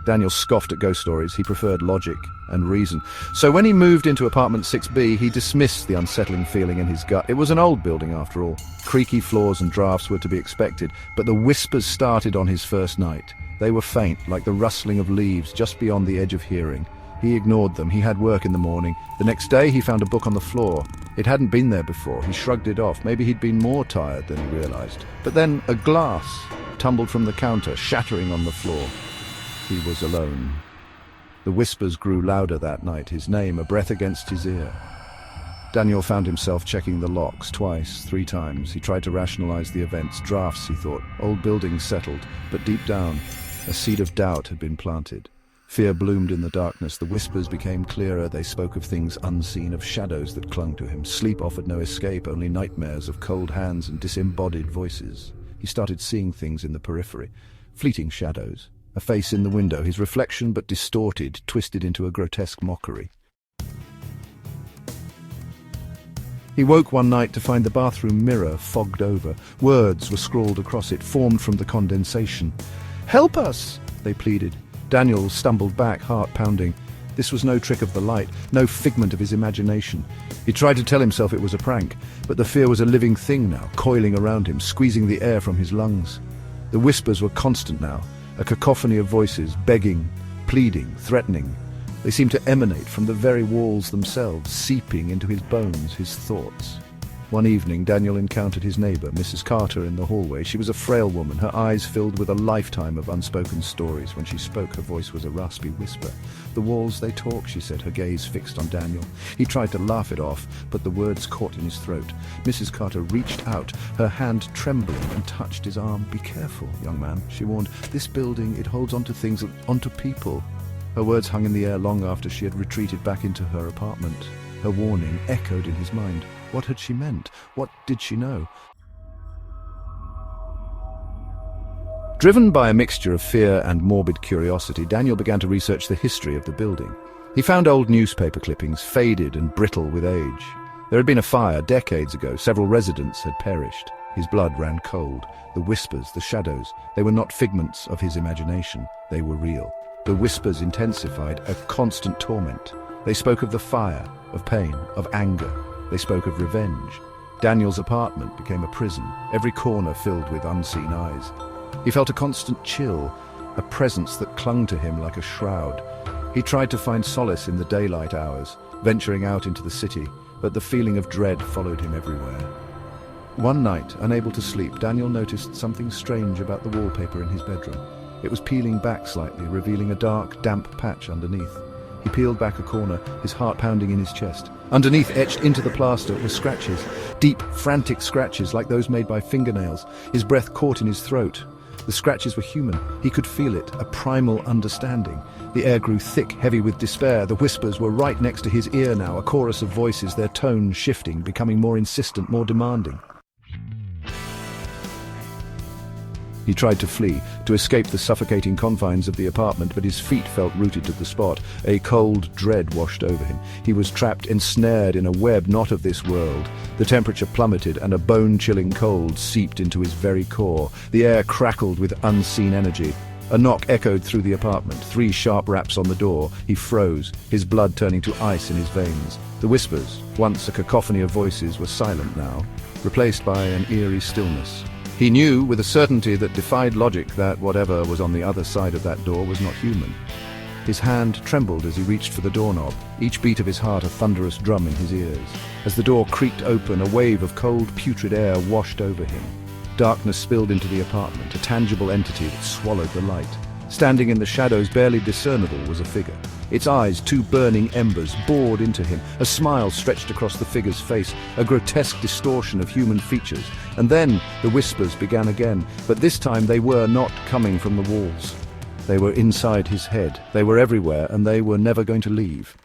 Daniel scoffed at ghost stories. He preferred logic and reason. So when he moved into apartment 6B, he dismissed the unsettling feeling in his gut. It was an old building after all. Creaky floors and drafts were to be expected, but the whispers started on his first night. They were faint, like the rustling of leaves just beyond the edge of hearing. He ignored them. He had work in the morning. The next day he found a book on the floor. It hadn't been there before. He shrugged it off. Maybe he'd been more tired than he realized. But then a glass tumbled from the counter, shattering on the floor. He was alone. The whispers grew louder that night, his name a breath against his ear. Daniel found himself checking the locks twice, 3 times. He tried to rationalize the events. Drafts, he thought. Old buildings settled. But deep down, a seed of doubt had been planted. Fear bloomed in the darkness. The whispers became clearer. They spoke of things unseen, of shadows that clung to him. Sleep offered no escape, only nightmares of cold hands and disembodied voices. He started seeing things in the periphery. Fleeting shadows. A face in the window, his reflection but distorted, twisted into a grotesque mockery. He woke one night to find the bathroom mirror fogged over. Words were scrawled across it, formed from the condensation. "Help us!" they pleaded. Daniel stumbled back, heart pounding. This was no trick of the light, no figment of his imagination. He tried to tell himself it was a prank, but the fear was a living thing now, coiling around him, squeezing the air from his lungs. The whispers were constant now, a cacophony of voices, begging, pleading, threatening. They seemed to emanate from the very walls themselves, seeping into his bones, his thoughts. One evening, Daniel encountered his neighbor, Mrs. Carter, in the hallway. She was a frail woman, her eyes filled with a lifetime of unspoken stories. When she spoke, her voice was a raspy whisper. "The walls, they talk," she said, her gaze fixed on Daniel. He tried to laugh it off, but the words caught in his throat. Mrs. Carter reached out, her hand trembling, and touched his arm. "Be careful, young man," she warned. "This building, it holds onto things, onto people." Her words hung in the air long after she had retreated back into her apartment. Her warning echoed in his mind. What had she meant? What did she know? Driven by a mixture of fear and morbid curiosity, Daniel began to research the history of the building. He found old newspaper clippings, faded and brittle with age. There had been a fire decades ago. Several residents had perished. His blood ran cold. The whispers, the shadows, they were not figments of his imagination. They were real. The whispers intensified, a constant torment. They spoke of the fire, of pain, of anger. They spoke of revenge. Daniel's apartment became a prison, every corner filled with unseen eyes. He felt a constant chill, a presence that clung to him like a shroud. He tried to find solace in the daylight hours, venturing out into the city, but the feeling of dread followed him everywhere. One night, unable to sleep, Daniel noticed something strange about the wallpaper in his bedroom. It was peeling back slightly, revealing a dark, damp patch underneath. He peeled back a corner, his heart pounding in his chest. Underneath, etched into the plaster, were scratches. Deep, frantic scratches like those made by fingernails. His breath caught in his throat. The scratches were human. He could feel it, a primal understanding. The air grew thick, heavy with despair. The whispers were right next to his ear now, a chorus of voices, their tones shifting, becoming more insistent, more demanding. He tried to flee, to escape the suffocating confines of the apartment, but his feet felt rooted to the spot. A cold dread washed over him. He was trapped, ensnared in a web not of this world. The temperature plummeted, and a bone-chilling cold seeped into his very core. The air crackled with unseen energy. A knock echoed through the apartment, 3 sharp raps on the door. He froze, his blood turning to ice in his veins. The whispers, once a cacophony of voices, were silent now, replaced by an eerie stillness. He knew with a certainty that defied logic that whatever was on the other side of that door was not human. His hand trembled as he reached for the doorknob, each beat of his heart a thunderous drum in his ears. As the door creaked open, a wave of cold, putrid air washed over him. Darkness spilled into the apartment, a tangible entity that swallowed the light. Standing in the shadows, barely discernible, was a figure. Its eyes, 2 burning embers, bored into him. A smile stretched across the figure's face, a grotesque distortion of human features. And then the whispers began again, but this time they were not coming from the walls. They were inside his head. They were everywhere, and they were never going to leave.